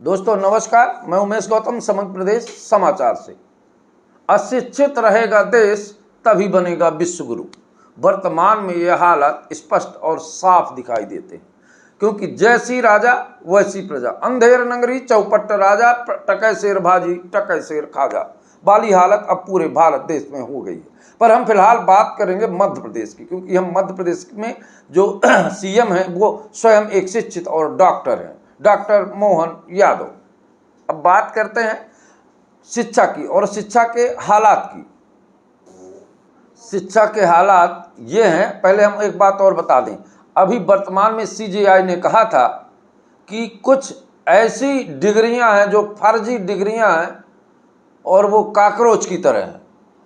दोस्तों नमस्कार, मैं उमेश गौतम समग्र प्रदेश समाचार से। अशिक्षित रहेगा देश तभी बनेगा विश्व गुरु। वर्तमान में यह हालत स्पष्ट और साफ दिखाई देते हैं, क्योंकि जैसी राजा वैसी प्रजा। अंधेर नगरी चौपट राजा, टकै शेर भाजी टकै शेर खाजा वाली हालत अब पूरे भारत देश में हो गई है। पर हम फिलहाल बात करेंगे मध्य प्रदेश की, क्योंकि हम मध्य प्रदेश में जो सीएम हैं वो स्वयं एक शिक्षित और डॉक्टर हैं, डॉक्टर मोहन यादव। अब बात करते हैं शिक्षा की और शिक्षा के हालात की। शिक्षा के हालात ये हैं, पहले हम एक बात और बता दें। अभी वर्तमान में सीजेआई ने कहा था कि कुछ ऐसी डिग्रियां हैं जो फर्जी डिग्रियां हैं और वो काकरोच की तरह हैं।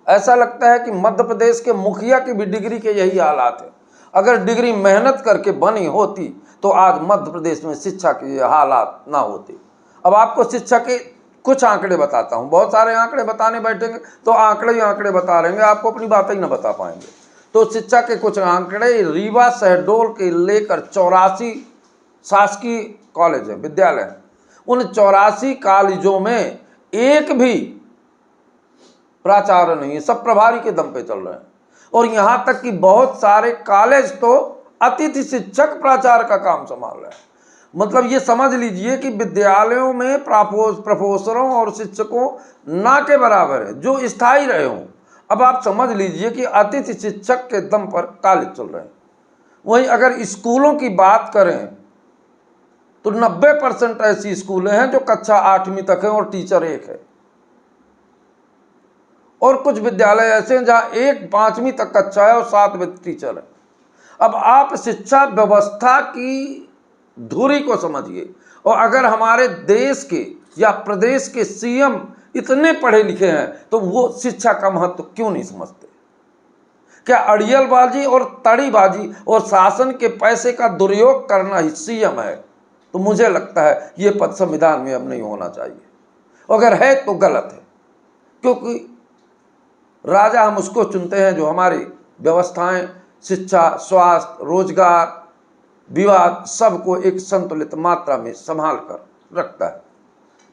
ऐसा लगता है कि मध्य प्रदेश के मुखिया की भी डिग्री के यही हालात है। अगर डिग्री मेहनत करके बनी होती तो आज मध्य प्रदेश में शिक्षा के ये हालात ना होते। अब आपको शिक्षा के कुछ आंकड़े बताता हूँ। बहुत सारे आंकड़े बताने बैठेंगे तो आंकड़े ही आंकड़े बता रहेंगे, आपको अपनी बातें ही ना बता पाएंगे। तो शिक्षा के कुछ आंकड़े, रीवा शहडोल के लेकर 84 शासकीय कॉलेज है, विद्यालय है। उन 84 कॉलेजों में एक भी प्राचार्य नहीं है, सब प्रभारी के दम पे चल रहे हैं। और यहाँ तक कि बहुत सारे कॉलेज तो अतिथि शिक्षक प्राचार्य का काम संभाल रहे हैं। मतलब ये समझ लीजिए कि विद्यालयों में प्रोफेसरों और शिक्षकों ना के बराबर है जो स्थायी रहे हों। अब आप समझ लीजिए कि अतिथि शिक्षक के दम पर कॉलेज चल रहे हैं। वहीं अगर स्कूलों की बात करें तो 90% ऐसी स्कूलें हैं जो कक्षा 8वीं तक है और टीचर एक है। और कुछ विद्यालय ऐसे हैं जहां एक 5वीं तक कक्षा है और 7 टीचर है। अब आप शिक्षा व्यवस्था की धुरी को समझिए। और अगर हमारे देश के या प्रदेश के सीएम इतने पढ़े लिखे हैं तो वो शिक्षा का महत्व क्यों नहीं समझते? क्या अड़ियलबाजी और तड़ीबाजी और शासन के पैसे का दुरुपयोग करना ही सीएम है? तो मुझे लगता है ये पद संविधान में अब नहीं होना चाहिए। अगर है तो गलत है, क्योंकि राजा हम उसको चुनते हैं जो हमारी व्यवस्थाएं, शिक्षा, स्वास्थ्य, रोजगार, विवाद सबको एक संतुलित मात्रा में संभाल कर रखता है।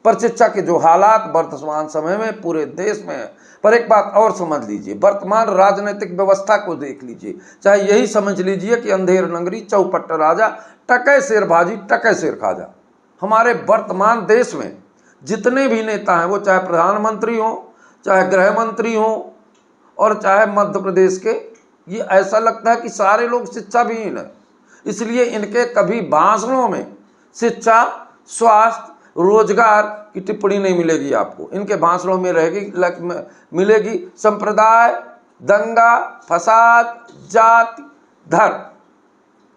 पर शिक्षा के जो हालात वर्तमान समय में पूरे देश में है। पर एक बात और समझ लीजिए, वर्तमान राजनीतिक व्यवस्था को देख लीजिए, चाहे यही समझ लीजिए कि अंधेर नगरी चौपट राजा, टकै शेर भाजी टकै शेर खाजा। हमारे वर्तमान देश में जितने भी नेता हैं, वो चाहे प्रधानमंत्री हों, चाहे गृह मंत्री हों और चाहे मध्य प्रदेश के, ये ऐसा लगता है कि सारे लोग शिक्षा विहीन है। इसलिए इनके कभी भाषणों में शिक्षा, स्वास्थ्य, रोजगार की टिप्पणी नहीं मिलेगी आपको। इनके भाषणों में मिलेगी संप्रदाय, दंगा, फसाद, जाति, धर्म।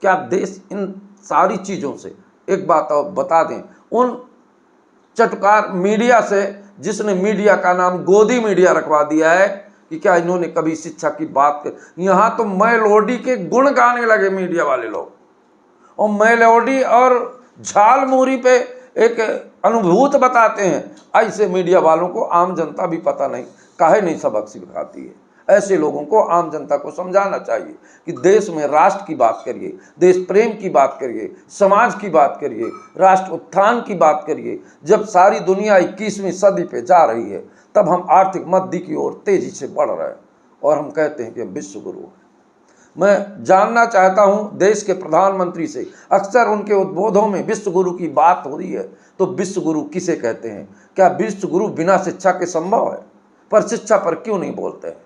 क्या देश इन सारी चीज़ों से, एक बात और बता दें, उन चटकार मीडिया से जिसने मीडिया का नाम गोदी मीडिया रखवा दिया है, कि क्या इन्होंने कभी शिक्षा की बात कर? यहाँ तो मेलोडी के गुण गाने लगे मीडिया वाले लोग, और मेलोडी और झालमुरी पे एक अनुभूत बताते हैं। ऐसे मीडिया वालों को आम जनता भी पता नहीं काहे नहीं सबक सिखाती है। ऐसे लोगों को आम जनता को समझाना चाहिए कि देश में राष्ट्र की बात करिए, देश प्रेम की बात करिए, समाज की बात करिए, राष्ट्र उत्थान की बात करिए। जब सारी दुनिया 21वीं सदी पे जा रही है, तब हम आर्थिक मद्दी की ओर तेजी से बढ़ रहे हैं और हम कहते हैं कि हम विश्व गुरु हैं। मैं जानना चाहता हूं देश के प्रधानमंत्री से, अक्सर उनके उद्बोधों में विश्व गुरु की बात हो रही है, तो विश्व गुरु किसे कहते हैं? क्या विश्व गुरु बिना शिक्षा के संभव है? पर शिक्षा पर क्यों नहीं बोलते हैं?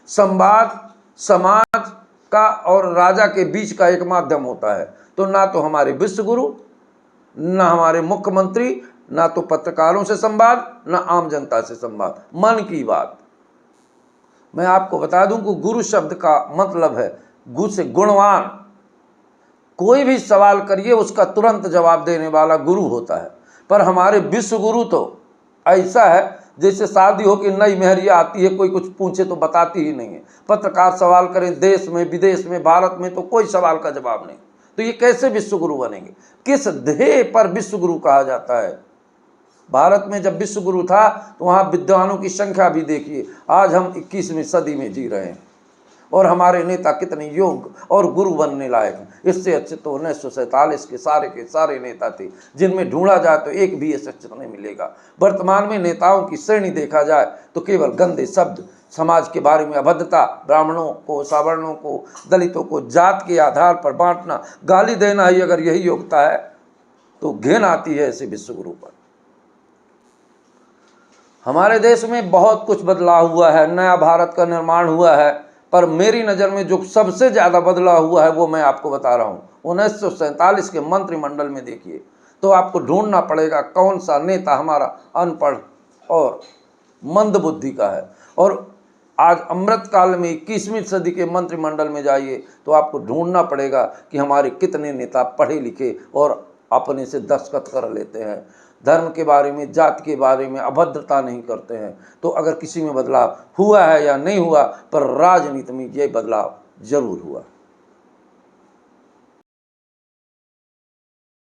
संवाद समाज का और राजा के बीच का एक माध्यम होता है। तो ना तो हमारे विश्व गुरु, ना हमारे मुख्यमंत्री, ना तो पत्रकारों से संवाद, ना आम जनता से संवाद, मन की बात। मैं आपको बता दूं कि गुरु शब्द का मतलब है गु से गुणवान। कोई भी सवाल करिए उसका तुरंत जवाब देने वाला गुरु होता है। पर हमारे विश्व गुरु तो ऐसा है जैसे शादी हो कि नई मेहरिया आती है, कोई कुछ पूछे तो बताती ही नहीं है। पत्रकार सवाल करें देश में, विदेश में, भारत में, तो कोई सवाल का जवाब नहीं। तो ये कैसे विश्व गुरु बनेंगे? किस ध्येय पर विश्व गुरु कहा जाता है? भारत में जब विश्व गुरु था तो वहाँ विद्वानों की संख्या भी देखिए। आज हम 21वीं सदी में जी रहे हैं और हमारे नेता कितने योग्य और गुरु बनने लायक हैं। इससे अच्छे तो 1947 के सारे नेता थे, जिनमें ढूंढा जाए तो एक भी ऐसे अच्छे नहीं मिलेगा। वर्तमान में नेताओं की श्रेणी देखा जाए तो केवल गंदे शब्द, समाज के बारे में अभद्रता, ब्राह्मणों को, सवर्णों को, दलितों को जात के आधार पर बांटना, गाली देना ही अगर यही योग्यता है तो घिन आती है ऐसे विश्वगुरु पर। हमारे देश में बहुत कुछ बदलाव हुआ है, नया भारत का निर्माण हुआ है, पर मेरी नज़र में जो सबसे ज़्यादा बदलाव हुआ है वो मैं आपको बता रहा हूँ। 1947 के मंत्रिमंडल में देखिए तो आपको ढूंढना पड़ेगा कौन सा नेता हमारा अनपढ़ और मंदबुद्धि का है। और आज अमृतकाल में 21वीं सदी के मंत्रिमंडल में जाइए तो आपको ढूंढना पड़ेगा कि हमारे कितने नेता पढ़े लिखे और अपने से दस्तखत कर लेते हैं, धर्म के बारे में, जाति के बारे में अभद्रता नहीं करते हैं। तो अगर किसी में बदलाव हुआ है या नहीं हुआ, पर राजनीति में यह बदलाव जरूर हुआ।